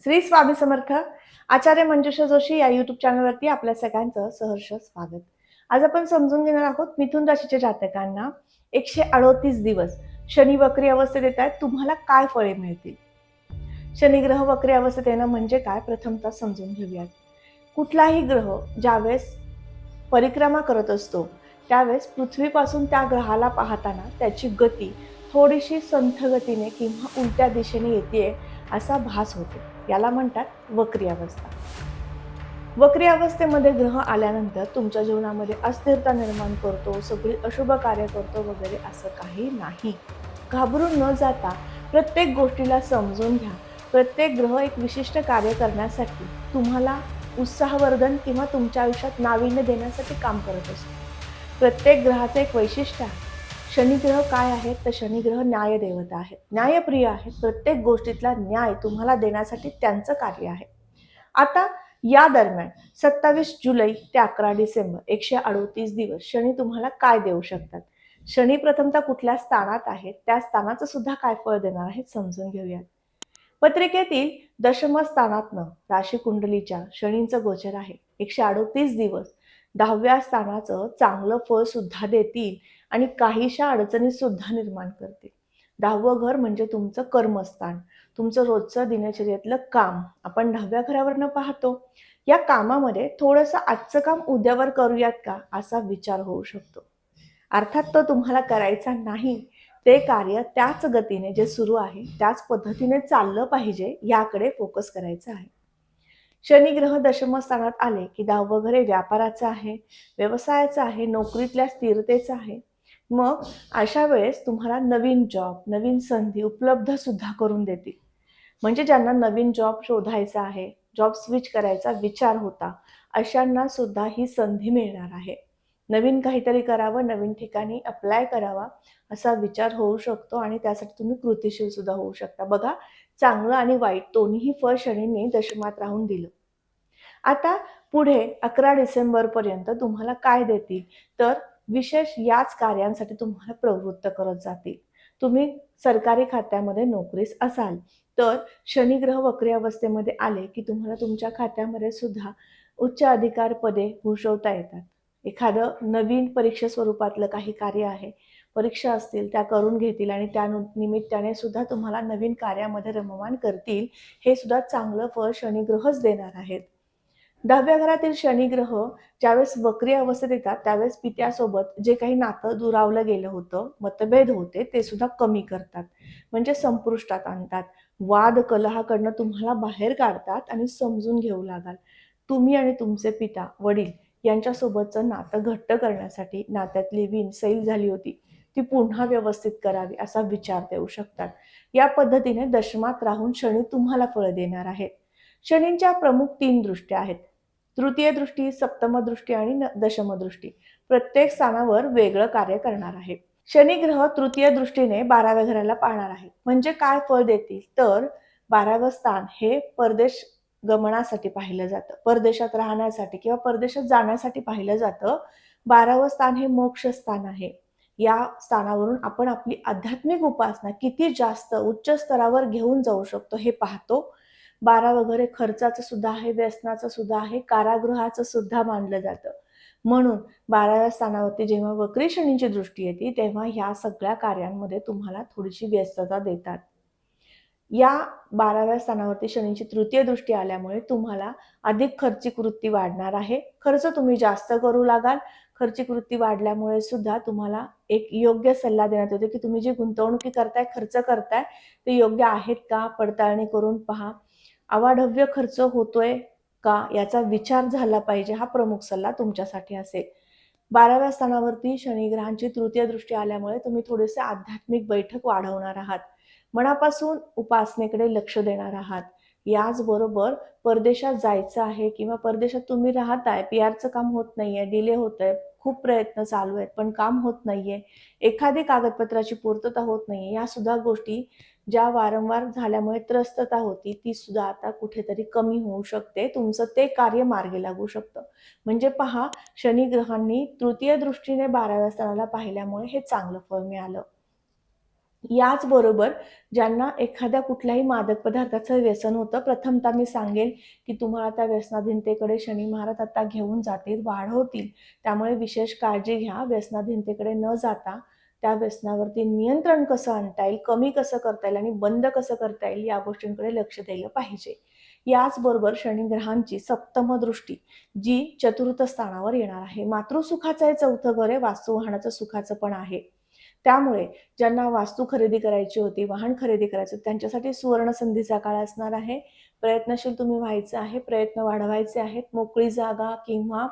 श्री स्वामी समर्थ. आचार्य मंजुषा जोशी या युट्यूब चॅनलवरती आपल्या सगळ्यांचं सहर्ष स्वागत. आज आपण समजून घेणार आहोत मिथुन राशीच्या जातकांना 138 दिवस शनी वक्री अवस्थेत येत आहेत, तुम्हाला काय फळे मिळतील. शनी ग्रह वक्री अवस्थेत येणं म्हणजे काय, प्रथमतः समजून घेऊयात. कुठलाही ग्रह ज्यावेळेस परिक्रमा करत असतो त्यावेळेस पृथ्वीपासून त्या ग्रहाला पाहताना त्याची गती थोडीशी संथ गतीने किंवा उलट्या दिशेने येते असा भास होतो. याला म्हणतात वक्री अवस्था. वक्री अवस्थेमध्ये ग्रह आल्यानंतर तुमच्या जीवनामध्ये अस्थिरता निर्माण करतो, सगळी अशुभ कार्य करतो वगैरे असं काही नाही. घाबरून न जाता प्रत्येक गोष्टीला समजून घ्या. प्रत्येक ग्रह एक विशिष्ट कार्य करण्यासाठी तुम्हाला उत्साहवर्धन किंवा तुमच्या आयुष्यात नाविन्य देण्यासाठी काम करत असतो. प्रत्येक ग्रहाचं एक वैशिष्ट्य आहे. शनिग्रह काय आहेत तर शनिग्रह न्याय देवता आहेत, न्यायप्रिय आहेत. प्रत्येक गोष्टीतला न्याय तुम्हाला देण्यासाठी त्यांचं कार्य आहे. आता या दरम्यान 27 जुलै ते 11 डिसेंबर 138 दिवस शनी तुम्हाला काय देऊ शकतात. शनी प्रथमतः कुठल्या स्थानात आहेत, त्या स्थानाचं सुद्धा काय फळ देणार आहेत समजून घेऊयात. पत्रिकेतील दशम स्थानातनं राशी कुंडलीच्या शनींचं गोचर आहे. 138 दिवस 10व्या स्थानाचं चांगलं फळ सुद्धा देतील आणि काहीशा अडचणी सुद्धा निर्माण करतील. 10वं घर म्हणजे तुमचं कर्मस्थान, तुमचं रोजचं दिनचर्येतलं काम आपण 10व्या घरावरनं पाहतो. या कामामध्ये थोडंसं आजचं काम उद्यावर करूयात का असा विचार होऊ शकतो. अर्थात तो तुम्हाला करायचा नाही, ते कार्य त्याच गतीने जे सुरू आहे त्याच पद्धतीने चाललं पाहिजे याकडे फोकस करायचं आहे. शनी ग्रह दशम स्थानात आले की 10वं घर हे व्यापाराचं आहे, व्यवसायाचं आहे, नोकरीतल्या स्थिरतेचं आहे. मग अशा वेळेस तुम्हाला नवीन जॉब, नवीन संधी उपलब्ध सुद्धा करून देतील. म्हणजे ज्यांना नवीन जॉब शोधायचा आहे, जॉब स्विच करायचा विचार होता, अशांना सुद्धा ही संधी मिळणार आहे. नवीन काहीतरी करावं, नवीन ठिकाणी अप्लाय करावा असा विचार होऊ शकतो आणि त्यासाठी तुम्ही कृतिशील सुद्धा होऊ शकता. बघा, चांगलं आणि वाईट दोन्ही फळ शनीने दशमात राहून दिलं. आता पुढे 11 डिसेंबर पर्यंत तुम्हाला काय देतील तर विशेष याच कार्यांसाठी तुम्हाला प्रवृत्त करत जातील. तुम्ही सरकारी खात्यामध्ये नोकरीस असाल तर शनी ग्रह वक्री अवस्थेमध्ये आले की तुम्हाला तुमच्या खात्यामध्ये सुद्धा उच्च अधिकार पदे भूषवता येतात. एखादं नवीन परीक्षा स्वरूपातलं काही कार्य आहे, परीक्षा असतील त्या करून घेतील आणि त्या निमित्ताने सुद्धा तुम्हाला नवीन कार्यामध्ये रममाण करतील. हे सुद्धा चांगलं फळ शनी ग्रहच देणार आहेत. 10व्या घरातील शनी ग्रह ज्यावेळेस वक्री अवस्थेत येतात त्यावेळेस पित्यासोबत जे काही नातं दुरावलं गेलं होतं, मतभेद होते, ते सुद्धा कमी करतात, म्हणजे संपुष्टात आणतात. वाद कलहाकडनं तुम्हाला बाहेर काढतात आणि समजून घेऊ लागाल. तुम्ही आणि तुमचे पिता वडील यांच्यासोबतचं नातं घट्ट करण्यासाठी नात्यातली वीण सैल झाली होती ती पुन्हा व्यवस्थित करावी असा विचार देऊ शकतात. या पद्धतीने दशमात राहून शनी तुम्हाला फळ देणार आहेत. शनींच्या प्रमुख 3 दृष्ट्या आहेत. तृतीय दृष्टी, सप्तम दृष्टी आणि दशम दृष्टी. प्रत्येक स्थानावर वेगळं कार्य करणार आहे. शनी ग्रह तृतीय दृष्टीने 12व्या घराला पाहणार आहे. म्हणजे काय फळ देतील तर 12वं स्थान हे परदेश गमनासाठी पाहिलं जातं, परदेशात राहण्यासाठी किंवा परदेशात जाण्यासाठी पाहिलं जातं. 12वं स्थान हे मोक्ष स्थान आहे. या स्थानावरून आपण आपली आध्यात्मिक उपासना किती जास्त उच्च स्तरावर घेऊन जाऊ शकतो हे पाहतो. 12 वगैरे खर्चाचं सुद्धा आहे, व्यसनाचं सुद्धा आहे, कारागृहाचं सुद्धा मानलं जातं. म्हणून 12व्या स्थानावरती जेव्हा वक्री शनींची दृष्टी येते तेव्हा ह्या सगळ्या कार्यांमध्ये तुम्हाला थोडीशी व्यस्तता देतात. या 12व्या स्थानावरती शनींची तृतीय दृष्टी आल्यामुळे तुम्हाला अधिक खर्चिक वृत्ती वाढणार आहे. खर्च तुम्ही जास्त करू लागाल. खर्चिक वृत्ती वाढल्यामुळे सुद्धा तुम्हाला एक योग्य सल्ला देण्यात येतो की तुम्ही जी गुंतवणुकी करताय, खर्च करताय ते योग्य आहेत का, पडताळणी करून पहा. अवाढव्य खर्च होतोय का याचा विचार झाला पाहिजे, हा प्रमुख सल्ला तुमच्यासाठी असेल. 12व्या स्थानावरती शनी ग्रहांची तृतीय दृष्टी आल्यामुळे तुम्ही थोडेसे आध्यात्मिक बैठक वाढवणार आहात, मनापासून उपासनेकडे लक्ष देणार आहात. याचबरोबर परदेशात जायचं आहे किंवा परदेशात तुम्ही राहताय, पीआरचं काम होत नाहीये, डिले होतंय, खूप प्रयत्न चालू आहेत पण काम होत नाहीये, एखादी कागदपत्राची पूर्तता होत नाहीये, या सुद्धा गोष्टी ज्या वारंवार झाल्यामुळे त्रस्तता होती ती सुद्धा आता कुठेतरी कमी होऊ शकते. तुमचं ते कार्य मार्गी लागू शकतं. म्हणजे पहा, शनी ग्रहांनी तृतीय दृष्टीने 12व्या स्थानाला पाहिल्यामुळे हे चांगलं फळ मिळालं. याचबरोबर ज्यांना एखाद्या कुठल्याही मादक पदार्थाचं व्यसन होतं, प्रथमतः मी सांगेल की तुम्हाला त्या व्यसनाधीनतेकडे शनी महाराज आता घेऊन जातील, वाढवतील. त्यामुळे विशेष काळजी घ्या. व्यसनाधीनतेकडे न जाता त्या व्यसनावरती नियंत्रण कसं आणता येईल, कमी कसं करता येईल आणि बंद कसं करता येईल या गोष्टींकडे लक्ष दिलं पाहिजे. याचबरोबर शनी ग्रहांची सप्तम दृष्टी जी चतुर्थ स्थानावर येणार आहे. मातृसुखाचं हे चौथं घर आहे, वास्तुवाहनाचं सुखाचं पण आहे. त्यामुळे ज्यांना वास्तू खरेदी करायची होती, वाहन खरेदी करायचं होतं, त्यांच्यासाठी सुवर्ण संधीचा काळ असणार आहे. प्रयत्नशील तुम्ही व्हायचं आहे, प्रयत्न वाढवायचे आहेत. मोकळी जागा किंवा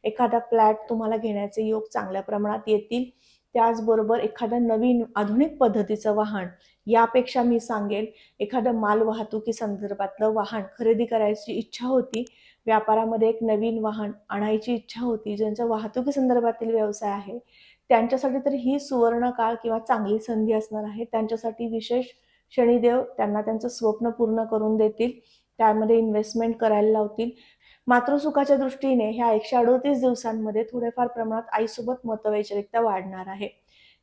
एखादा फ्लॅट तुम्हाला घेण्याचे योग चांगल्या प्रमाणात येतील. त्याचबरोबर एखादं नवीन आधुनिक पद्धतीचं वाहन, यापेक्षा मी सांगेल एखादं माल वाहतुकी संदर्भातलं वाहन खरेदी करायची इच्छा होती, व्यापारामध्ये एक नवीन वाहन आणायची इच्छा होती, ज्यांचा वाहतुकी संदर्भातील व्यवसाय आहे, त्यांच्यासाठी तर ही सुवर्ण काळ किंवा चांगली संधी असणार आहे. त्यांच्यासाठी विशेष शनिदेव त्यांना त्यांचं स्वप्न पूर्ण करून देतील, त्यामध्ये इन्व्हेस्टमेंट करायला लावतील. मातृसुखाच्या दृष्टीने ह्या 138 दिवसांमध्ये थोडेफार प्रमाणात आईसोबत मतवैचारिकता वाढणार आहे.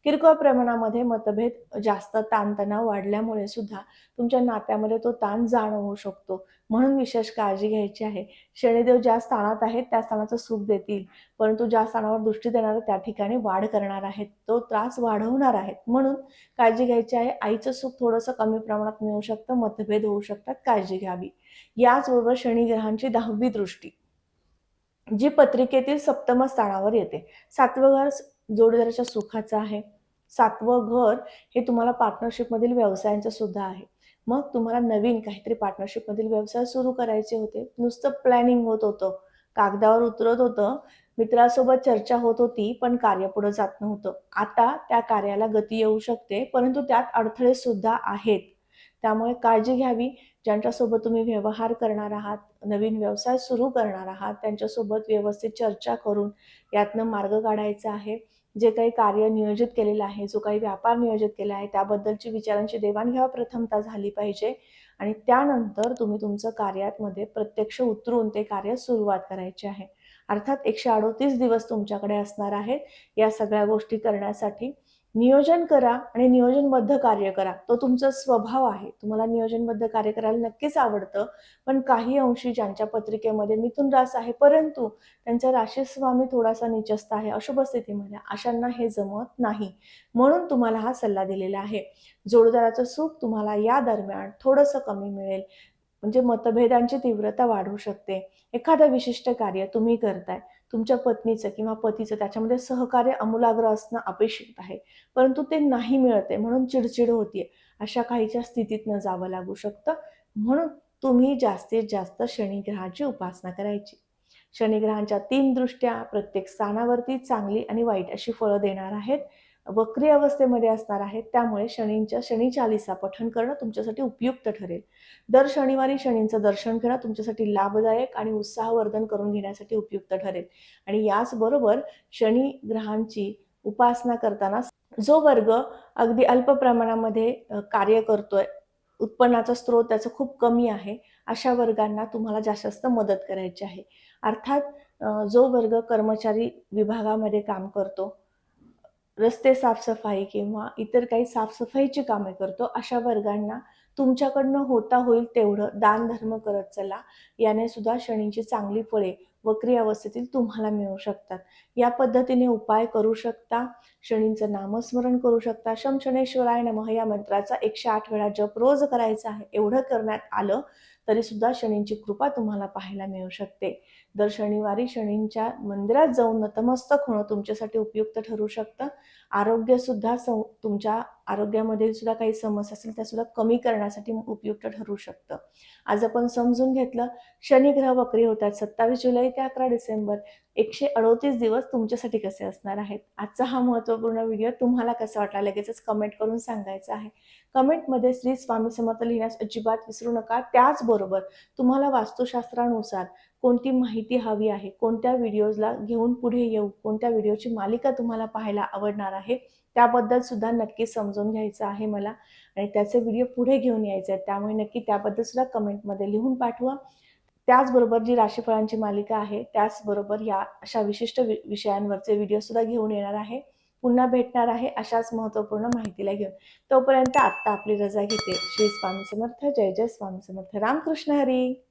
किरकोळ प्रमाणामध्ये मतभेद, जास्त ताणतणाव वाढल्यामुळे सुद्धा तुमच्या नात्यामध्ये तो ताण जाणवू शकतो. म्हणून विशेष काळजी घ्यायची आहे. शनिदेव ज्या स्थानात आहेत त्या स्थानाचं सुख देतील, परंतु ज्या स्थानावर दृष्टी देणार त्या ठिकाणी वाढ करणार आहेत, तो त्रास वाढवणार आहेत. म्हणून काळजी घ्यायची आहे. आईचं सुख थोडंसं कमी प्रमाणात मिळू शकतं, मतभेद होऊ शकतात, काळजी घ्यावी. याचबरोबर शनी ग्रहांची 10वी दृष्टी जी पत्रिकेतील सप्तम स्थानावर येते. 7वं घर जोडीदाराच्या सुखाचं आहे. 7वं घर हे तुम्हाला पार्टनरशिपमधील व्यवसायांचं सुद्धा आहे. मग तुम्हाला नवीन काहीतरी पार्टनरशिपमधील व्यवसाय सुरू करायचे होते. नुसतं प्लॅनिंग होत होतं, कागदावर उतरत होतं, मित्रासोबत चर्चा होत होती, पण कार्य पुढे जात नव्हतं. आता त्या कार्याला गती येऊ शकते, परंतु त्यात अडथळे सुद्धा आहेत. त्यामुळे काळजी घ्यावी. ज्यांच्यासोबत तुम्ही व्यवहार करणार आहात, नवीन व्यवसाय सुरू करणार आहात, त्यांच्यासोबत व्यवस्थित चर्चा करून यातनं मार्ग काढायचा आहे. जे काही कार्य नियोजित केलेलं आहे, जो काही व्यापार नियोजित केला आहे, त्याबद्दलची विचारांची देवाणघेवाण प्रथमतः झाली पाहिजे आणि त्यानंतर तुम्ही तुमचं कार्यामध्ये प्रत्यक्ष उतरून ते कार्य सुरुवात करायची आहे. अर्थात 138 दिवस तुमच्याकडे असणार आहेत या सगळ्या गोष्टी करण्यासाठी. नियोजन करा आणि नियोजनबद्ध कार्य करा. तो तुमचा स्वभाव आहे. तुम्हाला नियोजनबद्ध कार्य करायला नक्कीच आवडतं. पण काही अंशी ज्यांच्या पत्रिकेमध्ये मिथुन रास आहे, परंतु त्यांचा राशीस्वामी थोडासा नीचस्थ आहे अशुभ स्थितीमध्ये, अशांना हे जमत नाही. म्हणून तुम्हाला हा सल्ला दिलेला आहे. जोडीदाराचं सुख तुम्हाला या दरम्यान थोडंसं कमी मिळेल. म्हणजे मतभेदांची तीव्रता वाढू शकते. एखादं विशिष्ट कार्य तुम्ही करताय, तुमच्या पत्नीचं किंवा पतीचं त्याच्यामध्ये सहकार्य आमूलाग्र असणं अपेक्षित आहे, परंतु ते नाही मिळत आहे म्हणून चिडचिड होतीये. अशा काहीच्या स्थितीतनं जावं लागू शकतं. म्हणून तुम्ही जास्तीत जास्त शनिग्रहाची उपासना करायची. शनिग्रहांच्या 3 दृष्ट्या प्रत्येक स्थानावरती चांगली आणि वाईट अशी फळं देणार आहेत. वक्री अवस्थेमध्ये असणार आहेत. त्यामुळे शनी चालीसा पठण करणं तुमच्यासाठी उपयुक्त ठरेल. दर शनिवारी शनींचं दर्शन घेणं तुमच्यासाठी लाभदायक आणि उत्साहवर्धन करून घेण्यासाठी उपयुक्त ठरेल. आणि याचबरोबर शनी ग्रहांची उपासना करताना जो वर्ग अगदी अल्प प्रमाणामध्ये कार्य करतोय, उत्पन्नाचा स्रोत त्याचा खूप कमी आहे, अशा वर्गांना तुम्हाला जास्त मदत करायची आहे. अर्थात जो वर्ग कर्मचारी विभागामध्ये काम करतो, रस्ते साफसफाई किंवा इतर काही साफसफाईची कामे करतो, अशा वर्गांना तुमच्याकडनं होता होईल तेवढं दानधर्म करत चला. याने सुद्धा शनीची चांगली फळे वक्री अवस्थेतील तुम्हाला मिळू शकतात. या पद्धतीने उपाय करू शकता. शनींचं नामस्मरण करू शकता. शं शनैश्वराय नमः या मंत्राचा 108 वेळा जप रोज करायचा आहे. एवढं करण्यात आलं तरी सुद्धा शनींची कृपा तुम्हाला पाहायला मिळू शकते. दर शनिवारी शनींच्या मंदिरात जाऊन नतमस्तक होणं तुमच्यासाठी उपयुक्त ठरू शकतं. आरोग्यसुद्धा तुमच्या आरोग्यामध्ये सुद्धा काही समस्या असेल त्या सुद्धा कमी करण्यासाठी उपयुक्त ठरू शकतं. आज आपण समजून घेतलं शनी ग्रह वक्री होतात 27 जुलै ते 11 डिसेंबर. 138 दिवस तुमच्यासाठी कसे असणार आहेत. आजचा हा महत्त्वपूर्ण व्हिडिओ तुम्हाला कसा वाटला लगेचच कमेंट करून सांगायचं आहे. कमेंटमध्ये श्री स्वामी समर्थ लिहिण्यास अजिबात विसरू नका. त्याचबरोबर तुम्हाला वास्तुशास्त्रानुसार कोणती माहिती हवी आहे, कोणत्या व्हिडिओजला घेऊन पुढे येऊ, कोणत्या व्हिडिओची मालिका तुम्हाला पाहायला आवडणार आहे, त्याबद्दल सुद्धा नक्की समजून घ्यायचं आहे मला आणि त्याचे व्हिडिओ पुढे घेऊन यायचे आहेत. त्यामुळे नक्की त्याबद्दल सुद्धा कमेंटमध्ये लिहून पाठवा. त्याचबरोबर जी राशीफळांची मालिका आहे, त्याचबरोबर या अशा विशिष्ट विषयांवरचे व्हिडिओ सुद्धा घेऊन येणार आहे. पुन्हा भेटणार आहे अशाच महत्त्वपूर्ण माहितीला घेऊन. तोपर्यंत आत्ता आपली रजा घेते. श्री स्वामी समर्थ. जय जय स्वामी समर्थ. रामकृष्ण हरी.